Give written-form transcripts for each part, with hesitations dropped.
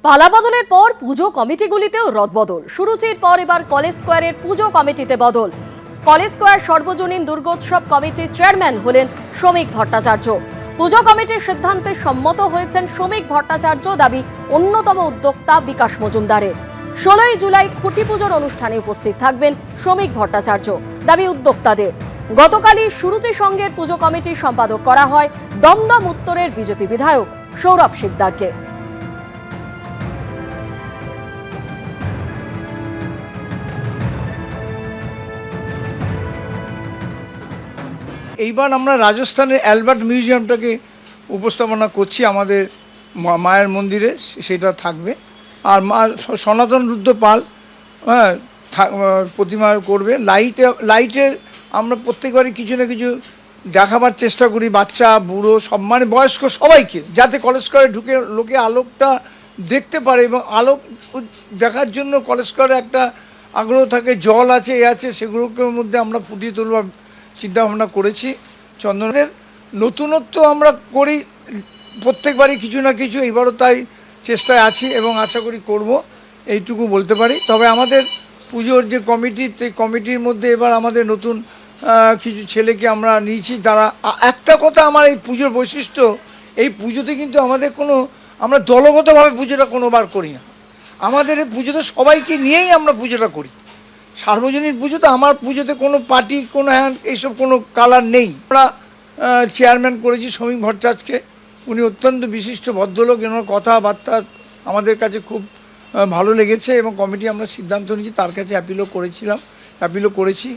পালাবদলের পর পুজো কমিটিগুলিতেও রদবদল। সুরুচির পর এবার কলেজ স্কোয়ারের পুজো কমিটিতে বদল। কলেজ স্কোয়ার সর্বজনীন দুর্গোৎসব কমিটির চেয়ারম্যান হলেন শ্রমিক ভট্টাচার্য। পুজো কমিটির সিদ্ধান্তে সম্মত হয়েছেন শ্রমিক ভট্টাচার্য, দাবি অন্যতম উদ্যোক্তা বিকাশ মজুমদারের। 16ই জুলাই খুঁটি পুজোর অনুষ্ঠানে উপস্থিত থাকবেন শ্রমিক ভট্টাচার্য, দাবি উদ্যোক্তাদের। গতকালই সুরুচি সংঘের পুজো কমিটির সম্পাদক করা হয় দমদম উত্তরের বিজেপি বিধায়ক সৌরভ শিকদারকে। এইবার আমরা রাজস্থানের অ্যালবার্ট মিউজিয়ামটাকে উপস্থাপনা করছি আমাদের মায়ের মন্দিরে, সেটা থাকবে। আর মা সনাতন রুদ্র পাল প্রতিমা করবে। লাইটের আমরা প্রত্যেকবারই কিছু না কিছু দেখাবার চেষ্টা করি, বাচ্চা বুড়ো সব, মানে বয়স্ক সবাইকে, যাতে কলেজ করে ঢুকে লোকে আলোকটা দেখতে পারে এবং আলোক দেখার জন্য কলেজ করে একটা আগ্রহ থাকে। জল আছে, এ আছে, সেগুলোকে মধ্যে আমরা ফুটিয়ে তুলবার চিন্তাভাবনা করেছি। চন্দনের নতুনত্ব আমরা করি প্রত্যেকবারই কিছু না কিছু, এবারও তাই চেষ্টায় আছি এবং আশা করি করব, এইটুকু বলতে পারি। তবে আমাদের পুজোর যে কমিটি, সেই কমিটির মধ্যে এবার আমাদের নতুন কিছু ছেলেকে আমরা নিয়েছি। তারা একটা কথা, আমার এই পুজোর বৈশিষ্ট্য, এই পুজোতে কিন্তু আমাদের আমরা দলগতভাবে পুজোটা কোনোবার করি না। আমাদের এই পুজোতে সবাইকে নিয়েই আমরা পুজোটা করি। সার্বজনীন পুজোতে আমার পুজোতে কোনো পার্টি, কোনো এইসব কোনো কালার নেই। আমরা চেয়ারম্যান করেছি শ্রমিক ভট্টাচার্যকে। উনি অত্যন্ত বিশিষ্ট ভদ্রলোক, এনার কথাবার্তা আমাদের কাছে খুব ভালো লেগেছে এবং কমিটি আমরা সিদ্ধান্ত নিয়েছি, তার কাছে অ্যাপিলও করেছি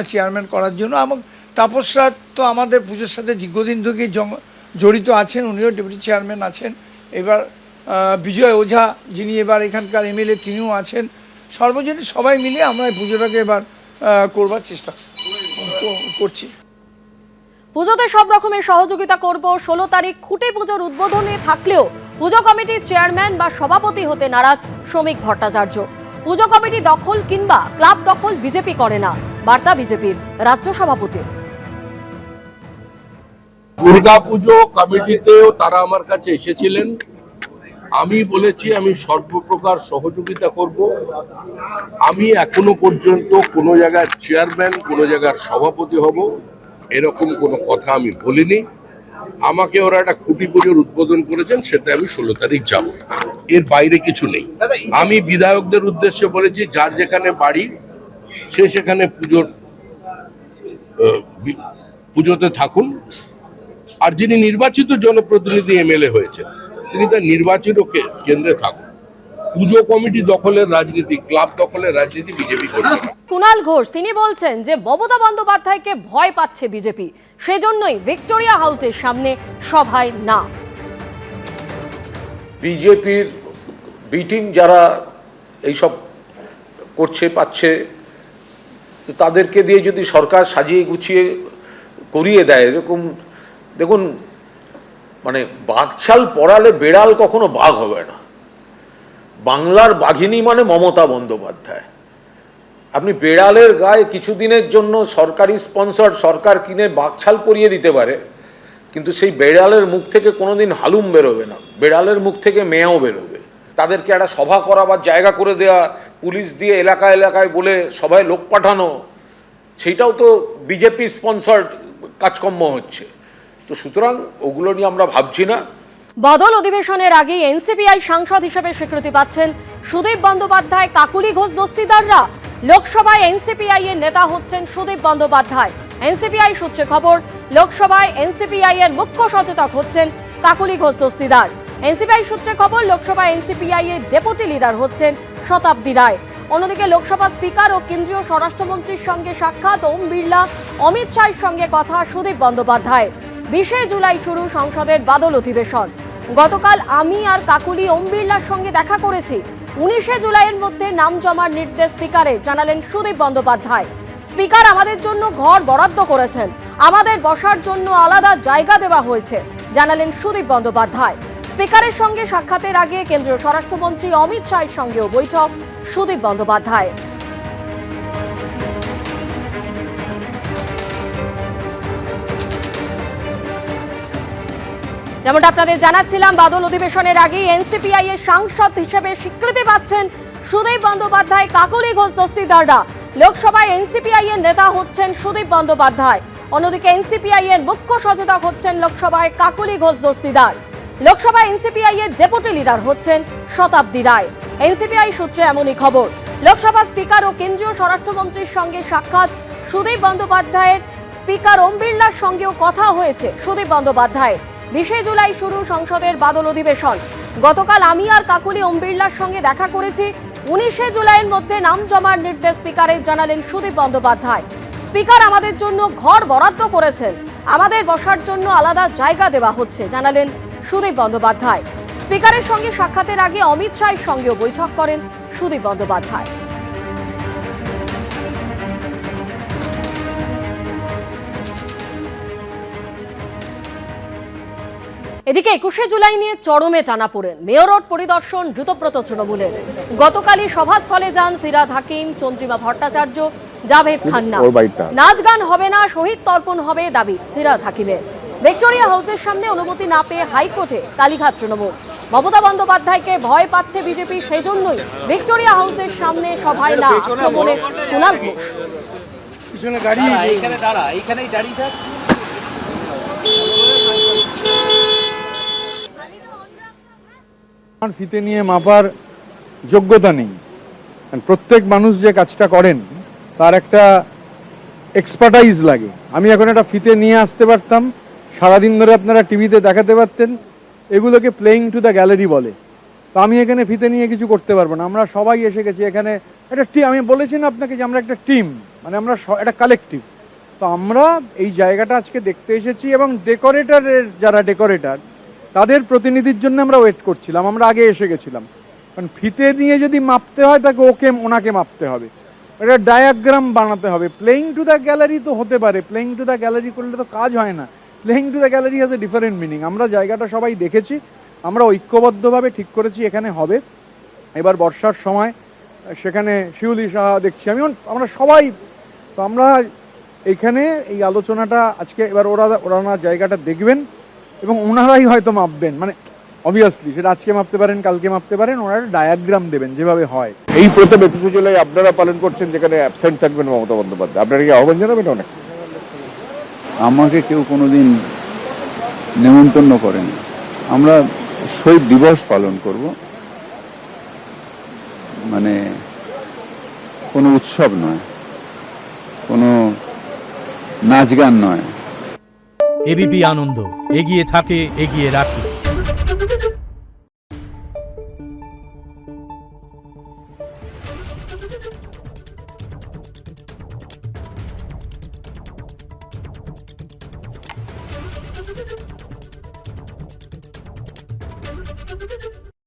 চেয়ারম্যান করার জন্য। এবং তাপসরা তো আমাদের পুজোর সাথে দীর্ঘদিন থেকেই জড়িত আছেন, উনিও ডেপুটি চেয়ারম্যান আছেন। এবার বিজয় ওঝা, যিনি এবার এখানকার এমএলএ, তিনিও আছেন। সর্বজনীন সবাই মিলে আমরা এই পুজোটাকে এবার করবার চেষ্টা করছি। পুজোতে সব রকমের সহযোগিতা করব। 16 তারিখ খুঁটি পুজোর উদ্বোধনে থাকলেও পুজো কমিটির চেয়ারম্যান বা সভাপতি হতে নারাজ শ্রমিক ভট্টাচার্য। পুজো কমিটি দখল কিংবা ক্লাব দখল বিজেপি করে না, বার্তা বিজেপির রাজ্য সভাপতি। দুর্গা পুজো কমিটিতেও তারা আমার কাছে এসেছিলেন। আমি বলেছি আমি সর্বপ্রকার সহযোগিতা করব। আমি এখনো পর্যন্ত কোনো জায়গার চেয়ারম্যান, কোনো জায়গার সভাপতি হব, এরকম কোনো কথা আমি বলিনি। আমাকে ওরা একটা খুঁটি পুজোর উদ্বোধন করেছেন, সেটা আমি 16 তারিখ যাব, এর বাইরে কিছু নেই। আমি বিধায়কদের উদ্দেশ্যে বলেছি, যার যেখানে বাড়ি সে সেখানে পুজোতে থাকুন। আর যিনি নির্বাচিত জনপ্রতিনিধি এমএলএ হয়েছেন, তিনি তার নির্বাচিত কেন্দ্রে থাকুন। পুজো কমিটি দখলের রাজনীতি, ক্লাব দখলের রাজনীতি বিজেপি করছে না। কুণাল ঘোষ তিনি বলছেন যে মমতা বন্দ্যোপাধ্যায়কে ভয় পাচ্ছে বিজেপি, সেজন্যই ভিক্টোরিয়া হাউসের সামনে সভায় না। বিজেপির বি টিম যারা এইসব করছে পাচ্ছে, তো তাদেরকে দিয়ে যদি সরকার সাজিয়ে গুছিয়ে করিয়ে দেয়, এরকম দেখুন, মানে বাঘছাল পড়ালে বেড়াল কখনো বাঘ হবে না। বাংলার বাঘিনী মানে মমতা বন্দ্যোপাধ্যায়। আপনি বেড়ালের গায়ে কিছুদিনের জন্য সরকারি স্পন্সর, সরকার কিনে বাঘছাল পরিয়ে দিতে পারে, কিন্তু সেই বেড়ালের মুখ থেকে কোনোদিন হালুম বেরোবে না, বেড়ালের মুখ থেকে মেয়াও বেরোবে। তাদেরকে একটা সভা করাবার জায়গা করে দেওয়া, পুলিশ দিয়ে এলাকায় এলাকায় বলে সবাই লোক পাঠানো, সেইটাও তো বিজেপি স্পন্সর্ড কাজকর্ম হচ্ছে। তো সুতরাং ওগুলো নিয়ে আমরা ভাবছি না। বদল অধিবেশনের আগেই এনসিপিআই সাংসদ হিসেবে স্বীকৃতি পাচ্ছেন সুদীপ বন্দ্যোপাধ্যায়, কাকুলি ঘোষ দস্তিদাররা। লোকসভায় এনসিপিআই এর নেতা হচ্ছেন সুদীপ বন্দ্যোপাধ্যায়। এনসিপিআই সূত্রে খবর, লোকসভায় এনসিপিআই এর মুখ্য সচেতক হচ্ছেন কাকুলি ঘোষ দস্তিদার। এনসিপিআই সূত্রে খবর, লোকসভায় এনসিপিআই এর ডেপুটি লিডার হচ্ছেন শতাব্দী রায়। অন্যদিকে লোকসভা স্পিকার ও কেন্দ্রীয় স্বরাষ্ট্রমন্ত্রীর সঙ্গে সাক্ষাৎ, ওম বিড়লা, অমিত শাহের সঙ্গে কথা সুদীপ বন্দ্যোপাধ্যায়। 20 জুলাই শুরু সংসদের বাদল অধিবেশন। গতকাল আমি আর কাকুলি ওম বিড়লার সঙ্গে দেখা করেছি। 19 জুলাইয়ের মধ্যে নাম জমার নির্দেশ স্পিকারে, জানালেন সুদীপ বন্দ্যোপাধ্যায়। স্পিকার আমাদের জন্য ঘর বরাদ্দ করেছেন, আমাদের বসার জন্য আলাদা জায়গা দেওয়া হয়েছে, জানালেন সুদীপ বন্দ্যোপাধ্যায়। স্পিকারের সঙ্গে সাক্ষাতের আগে কেন্দ্রীয় স্বরাষ্ট্রমন্ত্রী অমিত শাহের সঙ্গেও বৈঠক সুদীপ বন্দ্যোপাধ্যায়। যেমনটা আপনাদের জানাচ্ছিলাম, বাদল অধিবেশনের আগেই এনসিপিআই এর সাংসদ হিসেবে স্বীকৃতি পাচ্ছেন সুদীপ বন্দ্যোপাধ্যায়, কাকলি ঘোষ দস্তিদাররা। লোকসভায় এনসিপিআই এর নেতা হচ্ছেন সুদীপ বন্দ্যোপাধ্যায়, অন্যদিকে এনসিপিআই এর মুখ্য সচেতক হচ্ছেন লোকসভায় কাকলি ঘোষ দস্তিদার। লোকসভায় এনসিপিআই এর ডেপুটি লিডার হচ্ছেন শতাব্দী রায়। এনসিপিআই সূত্রে এমনই খবর। লোকসভা স্পিকার ও কেন্দ্রীয় স্বরাষ্ট্রমন্ত্রীর সঙ্গে সাক্ষাৎ সুদীপ বন্দ্যোপাধ্যায়ের। স্পিকার ওম বিড়লার সঙ্গেও কথা হয়েছে সুদীপ বন্দ্যোপাধ্যায়ের। 20 জুলাই শুরু সংসদের বাদল অধিবেশন। গতকাল আমি আর কাকুলি ওম বিড়লার সঙ্গে দেখা করেছি। 19 জুলাইয়ের মধ্যে নাম জমার নির্দেশ স্পিকারের, জানালেন সুদীপ বন্দ্যোপাধ্যায়। স্পিকার আমাদের জন্য ঘর বরাদ্দ করেছেন, আমাদের বসার জন্য আলাদা জায়গা দেওয়া হচ্ছে, জানালেন সুদীপ বন্দ্যোপাধ্যায়। স্পিকারের সঙ্গে সাক্ষাতের আগে অমিত শাহের সঙ্গেও বৈঠক করেন সুদীপ বন্দ্যোপাধ্যায়। এদিকে 21 জুলাই নিয়ে চরমে টানাপোড়েন। মেয়র রোড পরিদর্শন দ্রুতব্রত তৃণমূলের। গতকালই সভাস্থলে যান ফিরহাদ হাকিম, চন্দ্রিমা ভট্টাচার্য, জাভেদ খান্না। নাচ গান হবে না, শহীদ তর্পণ হবে দাবি ফিরহাদ হাকিমের। ভিক্টোরিয়া হাউসের সামনে অনুমতি না পেয়ে হাইকোর্টে কালীঘাট তৃণমূল। মমতা বন্দ্যোপাধ্যায়কে ভয় পাচ্ছে বিজেপি, সেজন্যই ভিক্টোরিয়া হাউসের সামনে সভায় না আক্রমণে কুণাল ঘোষ। ফিতে নিয়ে মাপার যোগ্যতা নেই। প্রত্যেক মানুষ যে কাজটা করেন তার একটা এক্সপার্টাইজ লাগে। আমি এখন একটা ফিতে নিয়ে আসতে পারতাম, সারাদিন ধরে আপনারা টিভিতে দেখাতে পারতেন। এগুলোকে প্লেইং টু দ্য গ্যালারি বলে। তো আমি এখানে ফিতে নিয়ে কিছু করতে পারবো না। আমরা সবাই এসে গেছি এখানে একটা টিম। আমি বলেছি না আপনাকে যে আমরা একটা টিম, মানে আমরা একটা কালেকটিভ। তো আমরা এই জায়গাটা আজকে দেখতে এসেছি এবং ডেকোরেটরের যারা ডেকোরেটর তাদের প্রতিনিধির জন্য আমরা ওয়েট করছিলাম। আমরা আগে এসে গেছিলাম, কারণ ফিতে নিয়ে যদি মাপতে হয় তাকে ওনাকে মাপতে হবে, একটা ডায়াগ্রাম বানাতে হবে। প্লেইং টু দ্য গ্যালারি তো হতে পারে, প্লেইং টু দ্য গ্যালারি করলে তো কাজ হয় না। Playing to the gallery has a different meaning. আমরা জায়গাটা সবাই দেখেছি, আমরা ঐক্যবদ্ধভাবে ঠিক করেছি এখানে হবে। এবার বর্ষার সময় সেখানে শিউলি সাহা দেখছি আমি, আমরা সবাই। তো আমরা এখানে এই আলোচনাটা আজকে এবার ওরা জায়গাটা দেখবেন এবং ওনারাই হয়তো মাপবেন। মানে অবভিয়াসলি সেটা আজকে মাপতে পারেন, কালকে মাপতে পারেন, ওনারা ডায়াগ্রাম দেবেন যেভাবে হয়। এই প্রথম 21 জুলাই আপনারা পালন করছেন, যেখানে অ্যাবসেন্ট থাকবেন মমতা বন্দ্যোপাধ্যায়, আপনারা কি আহ্বান জানাবেন? অনেক আমাকে কেউ কোনোদিন নেমন্তন্ন করেন। আমরা শহীদ দিবস পালন করব, মানে কোনো উৎসব নয়, কোনো নাচ গান নয়। এবিপি আনন্দ, এগিয়ে থাকে, এগিয়ে রাখে।